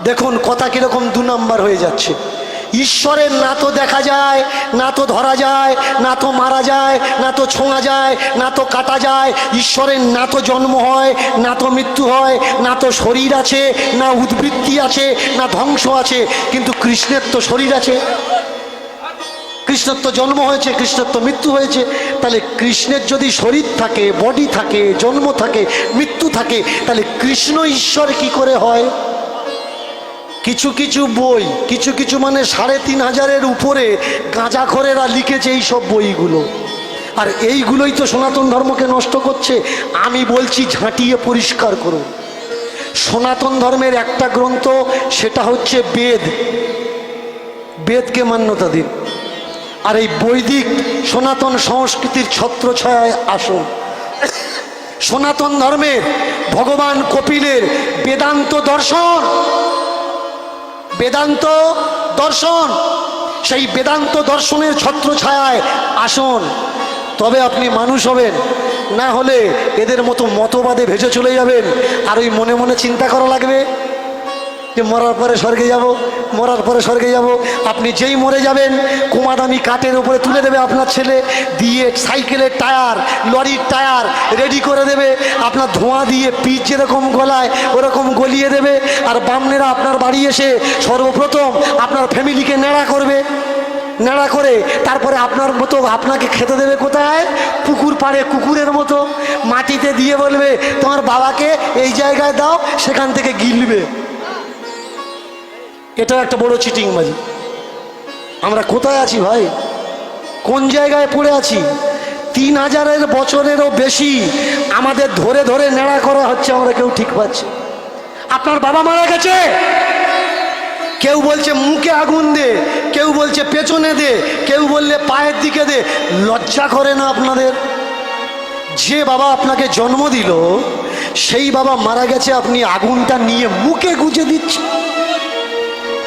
দেখুন কথা কীরকম দু নম্বর হয়ে যাচ্ছে। ঈশ্বরের না তো দেখা যায়, না তো ধরা যায়, না তো মারা যায়, না তো ছোঁয়া যায়, না তো কাটা যায়। ঈশ্বরের না তো জন্ম হয়, না তো মৃত্যু হয়, না তো শরীর আছে, না উদ্বৃত্তি আছে, না ধ্বংস আছে। কিন্তু কৃষ্ণের তো শরীর আছে, কৃষ্ণের তো জন্ম হয়েছে, কৃষ্ণের তো মৃত্যু হয়েছে। তাহলে কৃষ্ণের যদি শরীর থাকে, বডি থাকে, জন্ম থাকে, মৃত্যু থাকে, তাহলে কৃষ্ণ ঈশ্বর কি করে হয়? কিছু কিছু বই, কিছু কিছু মানে ৩৫০০-এর উপরে গাঁজাখোরেরা লিখেছে এই সব বইগুলো, আর এইগুলোই তো সনাতন ধর্মকে নষ্ট করছে। আমি বলছি ঝাঁটিয়ে পরিষ্কার করুন। সনাতন ধর্মের একটা গ্রন্থ, সেটা হচ্ছে বেদ, বেদকে মান্যতা দিন। আর এই বৈদিক সনাতন সংস্কৃতির ছত্রছায়ায় আসুন। সনাতন ধর্মের ভগবান কপিলের বেদান্ত দর্শন, বেদান্ত দর্শন, সেই বেদান্ত দর্শনের ছত্রছায়ায় আসুন, তবে আপনি মানুষ হবেন। না হলে এদের মতো মতবাদে ভেসে চলে যাবেন, আর ওই মনে মনে চিন্তা করা লাগবে যে মরার পরে স্বর্গে যাব, মরার পরে স্বর্গে যাব। আপনি যেই মরে যাবেন, কুমাদামি কাঠের উপরে তুলে দেবে আপনার ছেলে, দিয়ে সাইকেলের টায়ার, লরির টায়ার রেডি করে দেবে, আপনার ধোঁয়া দিয়ে পিচ যেরকম গলায় ওরকম গলিয়ে দেবে। আর বামনেরা আপনার বাড়ি এসে সর্বপ্রথম আপনার ফ্যামিলিকে নেড়া করবে, নেড়া করে তারপরে আপনার মতো আপনাকে খেতে দেবে কোথায়? পুকুর পাড়ে কুকুরের মতো মাটিতে দিয়ে বলবে তোমার বাবাকে এই জায়গায় দাও, সেখান থেকে গিলবে। এটাও একটা বড় চিটিংবাজি। আমরা কোথায় আছি ভাই? কোন জায়গায় পড়ে আছি? ৩০০০ বছরেরও বেশি আমাদের ধরে ধরে নেড়া করা হচ্ছে, আমরা কেউ ঠিক পাচ্ছি। আপনার বাবা মারা গেছে, কেউ বলছে মুখে আগুন দে, কেউ বলছে পেছনে দে, কেউ বললে পায়ের দিকে দে। লজ্জা করে না আপনাদের? যে বাবা আপনাকে জন্ম দিল, সেই বাবা মারা গেছে, আপনি আগুনটা নিয়ে মুখে গুজে দিচ্ছেন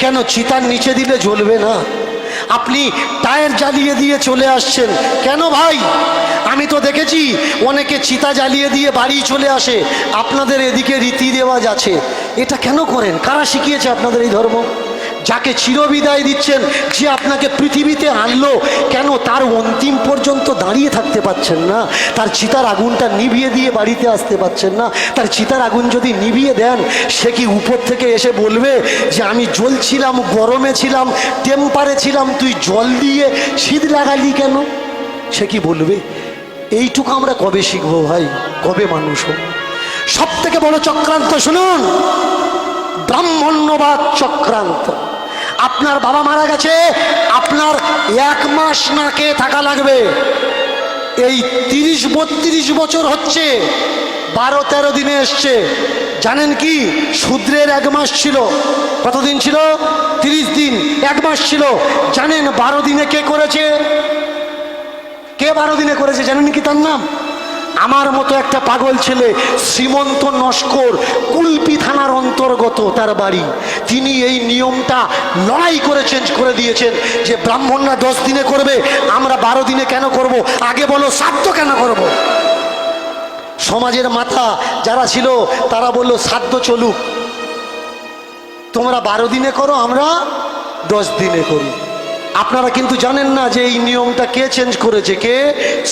কেন? চিতার নিচে দিলে জ্বলবে না? আপনি টায়ার জ্বালিয়ে দিয়ে চলে আসছেন কেন ভাই? আমি তো দেখেছি অনেকে চিতা জ্বালিয়ে দিয়ে বাড়ি চলে আসে। আপনাদের এদিকে রীতি রেওয়াজ আছে, এটা কেন করেন? কারা শিখিয়েছে আপনাদের এই ধর্ম? যাকে চিরবিদায় দিচ্ছেন, যে আপনাকে পৃথিবীতে আনলো, কেন তার অন্তিম পর্যন্ত দাঁড়িয়ে থাকতে পারছেন না? তার চিতার আগুনটা নিভিয়ে দিয়ে বাড়িতে আসতে পারছেন না? তার চিতার আগুন যদি নিভিয়ে দেন, সে কি উপর থেকে এসে বলবে যে আমি জ্বলছিলাম, গরমে ছিলাম, টেম্পারে ছিলাম, তুই জল দিয়ে শীত লাগালি কেন? সে কি বলবে? এইটুকু আমরা কবে শিখবো ভাই? কবে মানুষ হব? সব থেকে বড় চক্রান্ত শুনুন, ব্রাহ্মণ্যবাদ চক্রান্ত। আপনার বাবা মারা গেছে, আপনার 1 মাস না খেয়ে থাকা লাগবে। এই 30-32 বছর হচ্ছে, 12-13 দিনে এসছে। জানেন কি? শূদ্রের 1 মাস ছিল। কতদিন ছিল? 30 দিন। 1 মাস ছিল। জানেন 12 দিনে কে করেছে? কে 12 দিনে করেছে জানেন কি? তার নাম আমার মতো একটা পাগল ছেলে, শ্রীমন্ত নস্কর, কুলপি থানার অন্তর্গত তার বাড়ি। তিনি এই নিয়মটা লড়াই করে চেঞ্জ করে দিয়েছেন যে ব্রাহ্মণরা 10 দিনে করবে, আমরা 12 দিনে কেন করব? আগে বলো শ্রাদ্ধ কেন করব? সমাজের মাথা যারা ছিল তারা বলল শ্রাদ্ধ চলুক, তোমরা 12 দিনে করো, আমরা 10 দিনে করি। আপনারা কিন্তু জানেন না যে এই নিয়মটা কে চেঞ্জ করেছে? কে?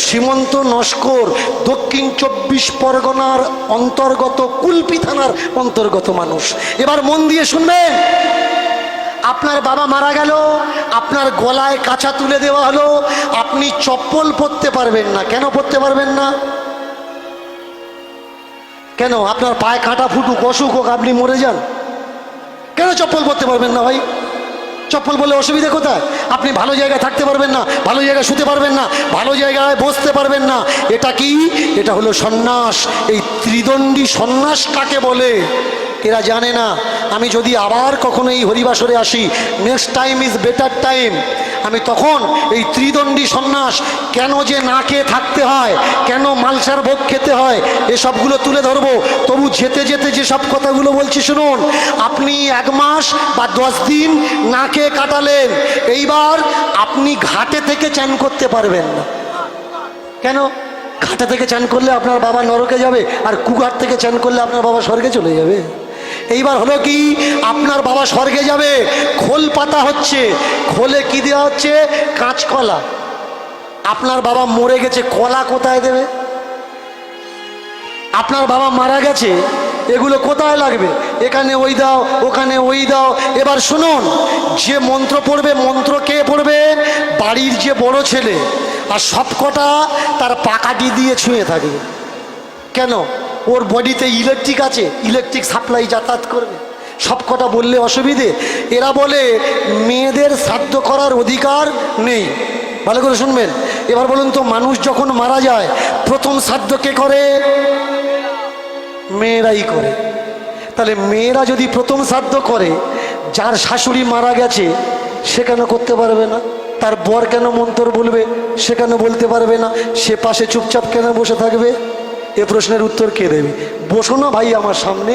শ্রীমন্ত নস্কর, দক্ষিণ 24 পরগনার অন্তর্গত কুলপি থানার অন্তর্গত মানুষ। এবার মন দিয়ে শুনবেন। আপনার বাবা মারা গেল, আপনার গলায় কাছা তুলে দেওয়া হলো, আপনি চপ্পল পরতে পারবেন না। কেন পরতে পারবেন না? কেন? আপনার পায়ে কাঁটা ফুটুক, অসুখ হোক, আপনি মরে যান, কেন চপ্পল পরতে পারবেন না ভাই? চপ্পল বলে অসুবিধা কোথায়? আপনি ভালো জায়গায় থাকতে পারবেন না, ভালো জায়গায় শুতে পারবেন না, ভালো জায়গায় বসতে পারবেন না। এটা কি? এটা হলো সন্ন্যাস। এই ত্রিদণ্ডী সন্ন্যাস কাকে বলে এরা জানে না। আমি যদি আবার কখনো এই হরিবাসরে আসি, next time is better time, আমি তখন এই ত্রিদণ্ডী সন্ন্যাস, কেন যে না খেয়ে থাকতে হয়, কেন মালসার ভোগ খেতে হয়, এসবগুলো তুলে ধরবো। তবু যেতে যেতে যেসব কথাগুলো বলছি শুনুন। আপনি 1 মাস বা 10 দিন না খেয়ে কাটালেন, এইবার আপনি ঘাটে থেকে চান করতে পারবেন না। কেন? ঘাটে থেকে চান করলে আপনার বাবা নরকে যাবে, আর কুঘাট থেকে চান করলে আপনার বাবা স্বর্গে চলে যাবে। এইবার হলো কি, আপনার বাবা স্বর্গে যাবে, খোল পাতা হচ্ছে, খোলে কি দেওয়া হচ্ছে? কাঁচকলা। আপনার বাবা মরে গেছে, কলা কোথায় দেবে? আপনার বাবা মারা গেছে, এগুলো কোথায় লাগবে? এখানে ওই দাও, ওখানে ওই দাও। এবার শুনুন, যে মন্ত্র পড়বে, মন্ত্র কে পড়বে? বাড়ির যে বড় ছেলে, আর সবকটা তার পাকাটি দিয়ে ছুঁয়ে থাকবে। কেন? ওর বডিতে ইলেকট্রিক আছে, ইলেকট্রিক সাপ্লাই যাতায়াত করবে। সবকটা বললে অসুবিধে? এরা বলে মেয়েদের শ্রাদ্ধ করার অধিকার নেই। ভালো করে শুনবেন। এবার বলুন তো, মানুষ যখন মারা যায় প্রথম শ্রাদ্ধ কে করে? মেয়েরাই করে। তাহলে মেয়েরা যদি প্রথম শ্রাদ্ধ করে, যার শাশুড়ি মারা গেছে সে কেন করতে পারবে না? তার বর কেন মন্ত্র বলবে? সে কেন বলতে পারবে না? সে পাশে চুপচাপ কেন বসে থাকবে? এ প্রশ্নের উত্তর কে দেবে? বসো না ভাই আমার সামনে।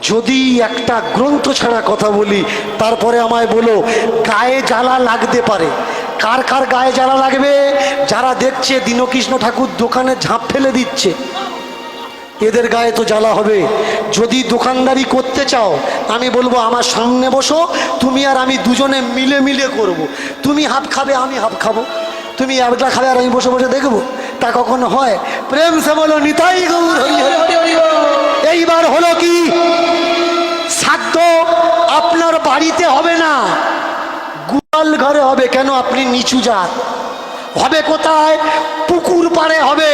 যদি একটা গ্রন্থ ছাড়া কথা বলি, তারপরে আমায় বলো, গায়ে জ্বালা লাগতে পারে। কার কার গায়ে জ্বালা লাগবে? যারা দেখছে দীনকৃষ্ণ ঠাকুর দোকানে ঝাঁপ ফেলে দিচ্ছে, এদের গায়ে তো জ্বালা হবে। যদি দোকানদারি করতে চাও, আমি বলবো আমার সামনে বসো, তুমি আর আমি দুজনে মিলে মিলে করব। তুমি হাফ খাবে, আমি হাফ খাবো। তুমি একটা খাবে আর আমি বসে বসে দেখবো? তা কখনো হয়? প্রেম সে বলো নিতাই গৌর হরি হরি। এইবার হলো কি, শ্রাদ্ধ আপনার বাড়িতে হবে না, গোয়াল ঘরে হবে। কেন? আপনি নিচু জাত। হবে কোথায়? পুকুর পাড়ে হবে।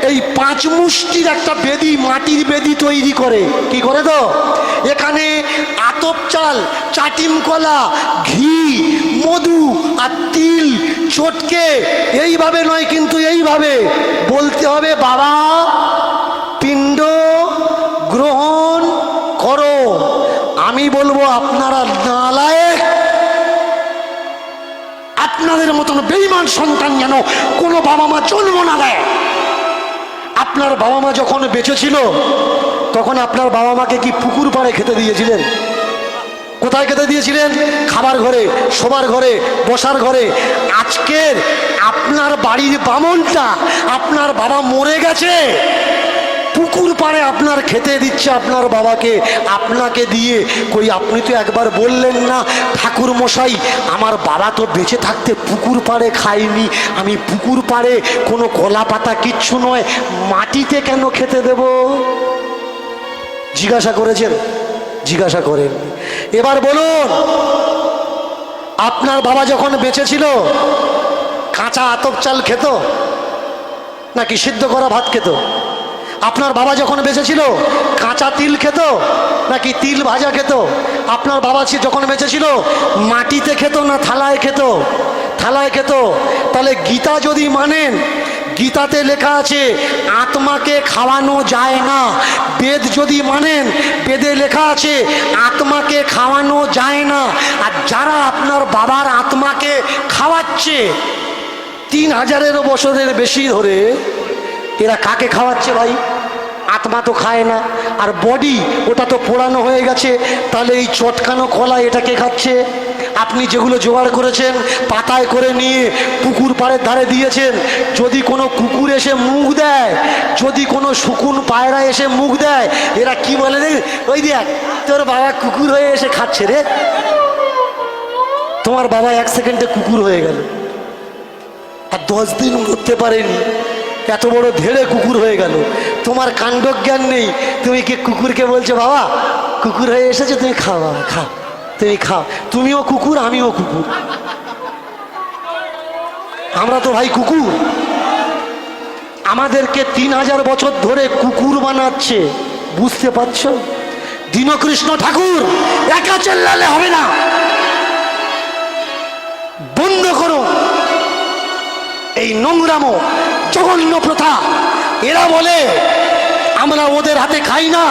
এই 5 মুষ্টির একটা বেদি, মাটির বেদি তৈরি করে। কি করে? তো এখানে আতপ চাল, চাটিম কলা, ঘি, মধু আর তিল চটকে, এইভাবে নয় কিন্তু এইভাবে বলতে হবে, বাবা পিণ্ড গ্রহণ করো। আমি বলবো আপনারা নালায়েক, আপনাদের মতন বেঈমান সন্তান যেন কোনো বাবা মা জন্ম না দেয়। আপনার বাবা মা যখন বেঁচে ছিল, তখন আপনার বাবা মাকে কি পুকুর পাড়ে খেতে দিয়েছিলেন? কোথায় খেতে দিয়েছিলেন? খাবার ঘরে, শোবার ঘরে, বসার ঘরে। আজকের আপনার বাড়ির বামনটা, আপনার বাবা মরে গেছে, পুকুর পাড়ে আপনার খেতে দিচ্ছে আপনার বাবাকে, আপনাকে দিয়ে। কই আপনি তো একবার বললেন না, ঠাকুর মশাই আমার বাবা তো বেঁচে থাকতে পুকুর পাড়ে খায়নি, আমি পুকুর পাড়ে কোনো কলা পাতা কিচ্ছু নয়, মাটিতে কেন খেতে দেব? জিজ্ঞাসা করেছেন? জিজ্ঞাসা করেন। এবার বলুন, আপনার বাবা যখন বেঁচে ছিল কাঁচা আতপ চাল খেত নাকি সিদ্ধ করা ভাত খেত? আপনার বাবা যখন বেঁচে ছিল কাঁচা তিল খেত নাকি তিল ভাজা খেত? আপনার বাবা যখন বেঁচে ছিল মাটিতে খেত না থালায় খেত? থালায় খেত। তাহলে গীতা যদি মানেন, গীতাতে লেখা আছে আত্মাকে খাওয়ানো যায় না। বেদ যদি মানেন, বেদে লেখা আছে আত্মাকে খাওয়ানো যায় না। আর যারা আপনার বাবার আত্মাকে খাওয়াচ্ছে 3000 বছরের বেশি ধরে, এরা কাকে খাওয়াচ্ছে ভাই? আত্মা তো খায় না। আর বডি ওটা তো পোড়ানো হয়ে গেছে, তাহলে এই চটকানো কলা এটাকে খাচ্ছে। আপনি যেগুলো জোগাড় করেছেন পাতায় করে নিয়ে পুকুর পাড়ের ধারে দিয়েছেন, যদি কোনো কুকুর এসে মুখ দেয়, যদি কোনো শুকুন পায়রা এসে মুখ দেয়, এরা কি বলে রে? ওই দেখ তোর বাবা কুকুর হয়ে এসে খাচ্ছে রে। তোমার বাবা 1 সেকেন্ডে কুকুর হয়ে গেল, আর 10 দিন মরতে পারেনি, এত বড় ধেড়ে কুকুর হয়ে গেল। তোমার কাণ্ডজ্ঞান নেই, তুমি কি কুকুরকে বলছো বাবা কুকুর হয়ে এসেছে, তুমি খাও বাবা খাও, তুমি খাও। তুমিও কুকুর, আমিও কুকুর, আমরা তো ভাই কুকুর। আমাদেরকে 3000 বছর ধরে কুকুর বানাচ্ছে, বুঝতে পারছো? দীনকৃষ্ণ ঠাকুর একা চেল্লালে হবে না, বন্ধ করো এই নোংরামো জঘন্য প্রথা। এরা বলে আমরা ওদের হাতে খাই না।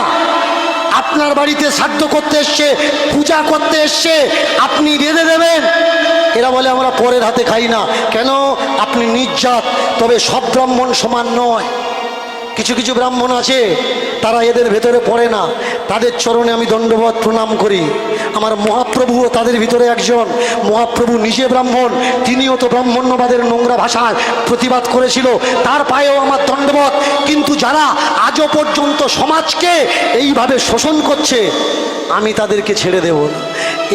আপনার বাড়িতে শ্রাদ্ধ করতে এসছে, পূজা করতে এসছে, আপনি রেঁধে দেবেন। এরা বলে আমরা পরের হাতে খাই না। কেন? আপনি নির্জাত। তবে সব ব্রাহ্মণ সমান নয়। কিছু কিছু ব্রাহ্মণ আছে তারা এদের ভেতরে পড়ে না, তাদের চরণে আমি দণ্ডবত প্রণাম করি। আমার মহাপ্রভুও তাদের ভিতরে একজন। মহাপ্রভু নিজে ব্রাহ্মণ, তিনিও তো ব্রাহ্মণ্যবাদের নোংরা ভাষায় প্রতিবাদ করেছিল, তার পায়েও আমার দণ্ডবত। কিন্তু যারা আজও পর্যন্ত সমাজকে এইভাবে শোষণ করছে, আমি তাদেরকে ছেড়ে দেব না।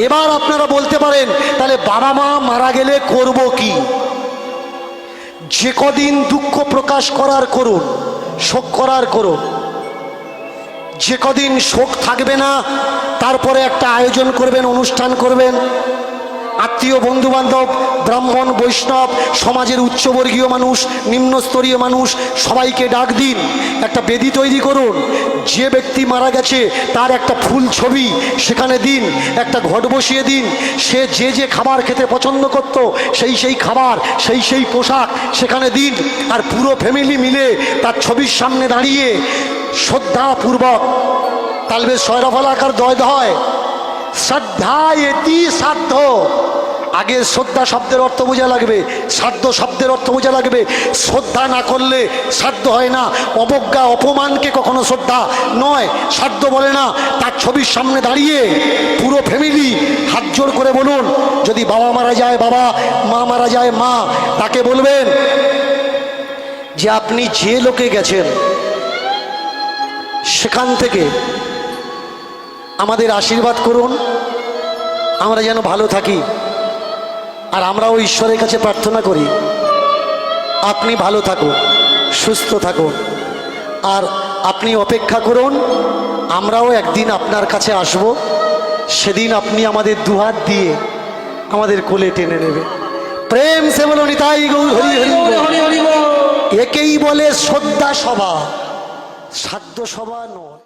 এবার আপনারা বলতে পারেন, তাহলে বাবা মা মারা গেলে করব কি? যে কদিন দুঃখ প্রকাশ করার করুন, শোক করার করুন। যে কদিন শোক থাকবে না, তারপরে একটা আয়োজন করবেন, অনুষ্ঠান করবেন। আত্মীয় বন্ধু বান্ধব, ব্রাহ্মণ বৈষ্ণব, সমাজের উচ্চবর্গীয় মানুষ, নিম্নস্তরীয় মানুষ, সবাইকে ডাক দিন। একটা বেদি তৈরি করুন। যে ব্যক্তি মারা গেছে তার একটা ফুল ছবি সেখানে দিন, একটা ঘট বসিয়ে দিন। সে যে যে খাবার খেতে পছন্দ করত, সেই সেই খাবার, সেই সেই পোশাক সেখানে দিন। আর পুরো ফ্যামিলি মিলে তার ছবির সামনে দাঁড়িয়ে শ্রদ্ধাপূর্বক তালবে সয়রফলাকার দয় দয় শ্রদ্ধা এতি সাধ্য। আগে শ্রদ্ধা শব্দের অর্থ বোঝা লাগবে, সাধ্য শব্দের অর্থ বোঝা লাগবে। শ্রদ্ধা না করলে সাধ্য হয় না। অবজ্ঞা অপমানকে কখনো শ্রদ্ধা নয়, সাধ্য বলে না। তার ছবির সামনে দাঁড়িয়ে পুরো ফ্যামিলি হাত জোড় করে বলুন, যদি বাবা মারা যায় বাবা, মা মারা যায় মা, তাকে বলবেন যে আপনি যে লোকে গেছেন সেখান থেকে আমাদের আশীর্বাদ করুন, আমরা যেন ভালো থাকি। আর আমরাও ঈশ্বরের কাছে প্রার্থনা করি আপনি ভালো থাকুন, সুস্থ থাকুন। আর আপনি অপেক্ষা করুন, আমরাও একদিন আপনার কাছে আসব। সেদিন আপনি আমাদের দুহাত দিয়ে আমাদের কোলে টেনে নেবে। প্রেম সে বলো নিতাই গৌর হরি হরি। একেই বলে শ্রদ্ধা সভা, সাধ্য সভা নয়।